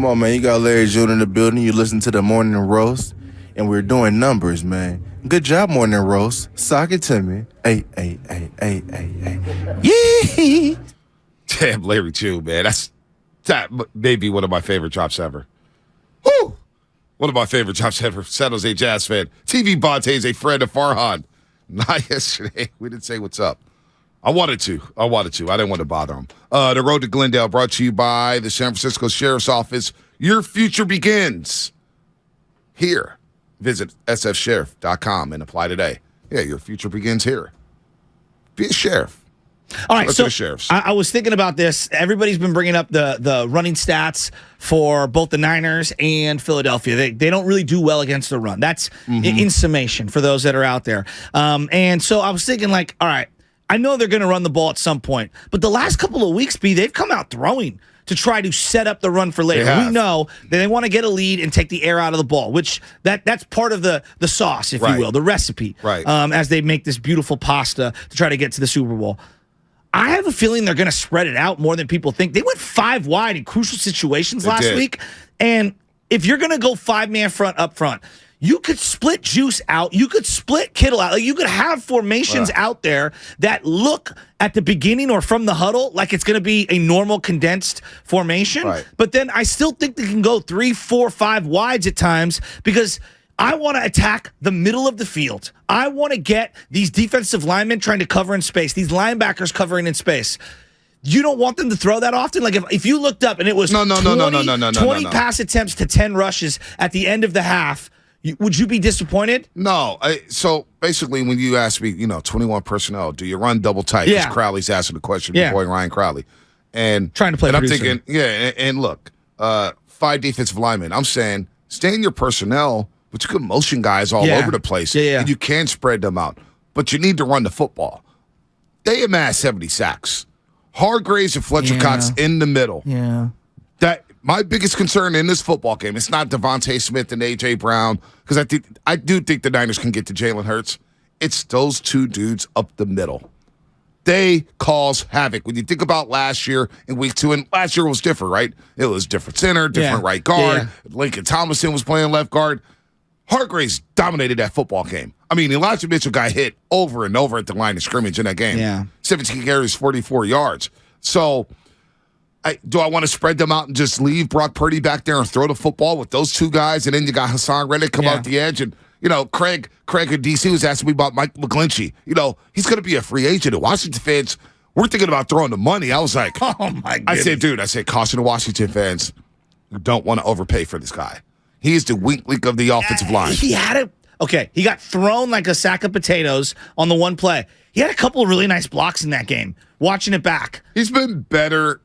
Come on, man. You got Larry June in the building. You listen to the Morning Roast, and we're doing numbers, man. Good job, Morning Roast. Sock it to me. Yee! Damn, Larry June, man. That may be one of my favorite drops ever. Woo! One of my favorite drops ever. San Jose Jazz fan. TV Bonte is a friend of Farhan. Not yesterday. We didn't say what's up. I wanted to. I didn't want to bother him. The Road to Glendale brought to you by the San Francisco Sheriff's Office. Your future begins here. Visit sfsheriff.com and apply today. Yeah, your future begins here. Be a sheriff. All right, so sheriffs. I was thinking about this. Everybody's been bringing up the running stats for both the Niners and Philadelphia. They don't really do well against the run. That's in summation for those that are out there. And so I was thinking, like, all right, I know they're going to run the ball at some point, but the last couple of weeks, they've come out throwing to try to set up the run for later. We know that they want to get a lead and take the air out of the ball, which that's part of the sauce, if you will, the recipe, as they make this beautiful pasta to try to get to the Super Bowl. I have a feeling they're going to spread it out more than people think. They went 5 wide in crucial situations last week, and if you're going to go 5-man front up front, you could split Juice out. You could split Kittle out. Like, you could have formations out there that look at the beginning or from the huddle like it's going to be a normal condensed formation. But then I still think they can go 3, 4, 5 wides at times because I want to attack the middle of the field. I want to get these defensive linemen trying to cover in space, these linebackers covering in space. You don't want them to throw that often? Like, if you looked up and it was 20 pass attempts to 10 rushes at the end of the half, would you be disappointed? No. So basically, when you ask me, 21 personnel, do you run double tight? Because Crowley's asking the question, your boy Ryan Crowley. And trying to play and I'm producer. thinking, and look, 5 defensive linemen. I'm saying stay in your personnel, but you could motion guys all over the place. And you can spread them out. But you need to run the football. They amassed 70 sacks. Hargraves and Fletcher Cox in the middle. That my biggest concern in this football game, it's not Devontae Smith and A.J. Brown, because I do think the Niners can get to Jalen Hurts. It's those two dudes up the middle. They cause havoc. When you think about last year in week 2, and last year was different, right? It was different center, different right guard. Lincoln Tomlinson was playing left guard. Hargraves dominated that football game. I mean, Elijah Mitchell got hit over and over at the line of scrimmage in that game. 17 carries, 44 yards. So do I want to spread them out and just leave Brock Purdy back there and throw the football with those two guys? And then you got Hassan Reddick come out the edge. And, Craig in D.C. was asking me about Mike McGlinchey. He's going to be a free agent. And Washington fans, we're thinking about throwing the money. I was like, oh, my goodness. I said, caution to Washington fans. You don't want to overpay for this guy. He is the weak link of the offensive line. He had it. Okay, he got thrown like a sack of potatoes on the one play. He had a couple of really nice blocks in that game, watching it back. He's been better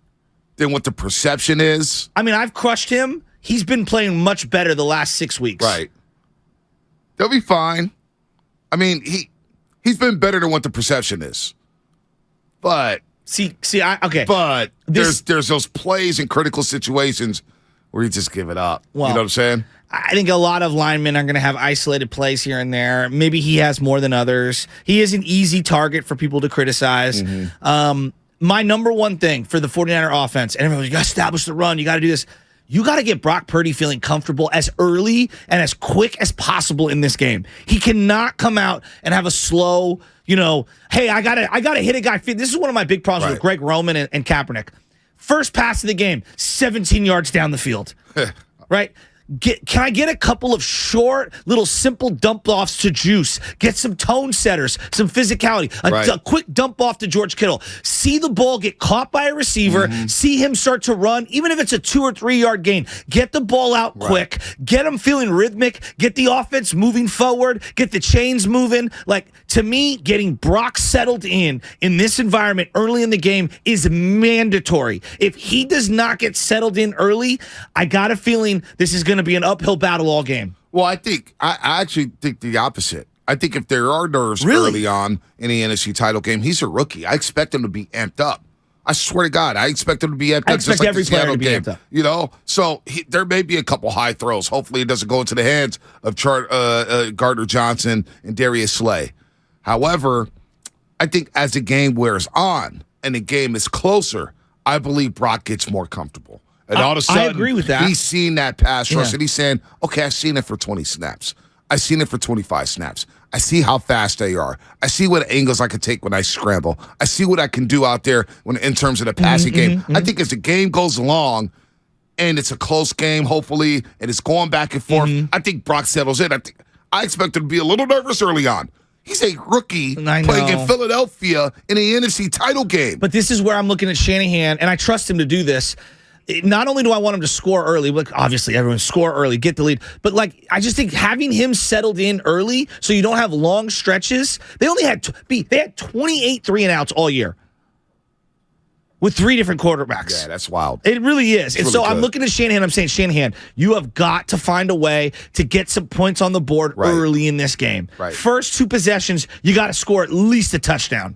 than what the perception is. I mean, I've crushed him. He's been playing much better the last 6 weeks. Right. They'll be fine. I mean, he's been better than what the perception is. But But there's those plays in critical situations where you just give it up. Well, you know what I'm saying? I think a lot of linemen are going to have isolated plays here and there. Maybe he has more than others. He is an easy target for people to criticize. My number one thing for the 49er offense, and everyone's, you got to establish the run, you got to do this. You got to get Brock Purdy feeling comfortable as early and as quick as possible in this game. He cannot come out and have a slow, hey, I gotta hit a guy. This is one of my big problems with Greg Roman and Kaepernick. First pass of the game, 17 yards down the field. Right? Can I get a couple of short, little simple dump offs to Juice? Get some tone setters, some physicality, a quick dump off to George Kittle. See the ball get caught by a receiver, see him start to run, even if it's a 2 or 3 yard gain. Get the ball out quick, get him feeling rhythmic, get the offense moving forward, get the chains moving. Like, to me, getting Brock settled in this environment early in the game is mandatory. If he does not get settled in early, I got a feeling this is going to be an uphill battle all game. Well, I actually think the opposite. I think if there are nerves early on in the NFC title game, he's a rookie. I expect him to be amped up. I swear to God, I expect him to be amped up. I expect just like every the player Seattle to be game, amped up. So there may be a couple high throws. Hopefully it doesn't go into the hands of Gardner Johnson and Darius Slay. However, I think as the game wears on and the game is closer, I believe Brock gets more comfortable. And all of a sudden, I agree with that. He's seen that pass rush, and he's saying, okay, I've seen it for 20 snaps. I've seen it for 25 snaps. I see how fast they are. I see what angles I can take when I scramble. I see what I can do out there in terms of the passing game. I think as the game goes along, and it's a close game, hopefully, and it's going back and forth, I think Brock settles in. I expect him to be a little nervous early on. He's a rookie playing in Philadelphia in the NFC title game. But this is where I'm looking at Shanahan, and I trust him to do this. Not only do I want him to score early, but obviously everyone score early, get the lead. But I just think having him settled in early so you don't have long stretches. They only had 28 3-and-outs all year with 3 different quarterbacks. Yeah, that's wild. It really is. And really so good. I'm looking at Shanahan. I'm saying, Shanahan, you have got to find a way to get some points on the board early in this game. Right. First 2 possessions, you got to score at least a touchdown.